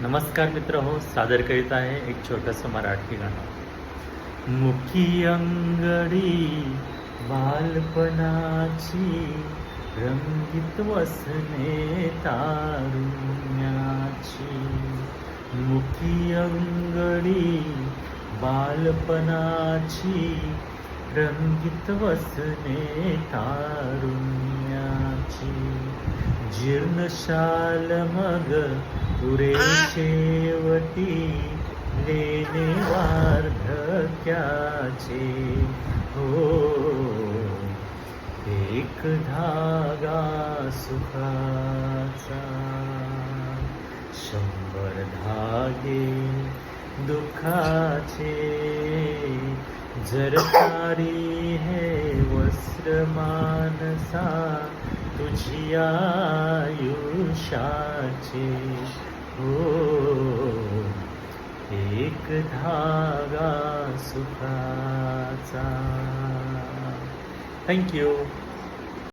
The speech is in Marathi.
नमस्कार मित्र हो, सादर करीत आहे एक छोटंसं मराठी गाणं. मुखी अंगडी बालपणाची रंगीत वसने तारुण्याची. मुखी अंगडी बालपणाची रंगीत वसने तारुण्याची. जीर्ण शाल मग पुरे शेवटी लेणे वार्धक्याचे. हो, एक धागा सुखाचा, 100 धागे दुखाचे. जर तारी है वस्त्र मानसा तुझी आयुष्याचे. हो, एक धागा सुखाचा. थँक्यू.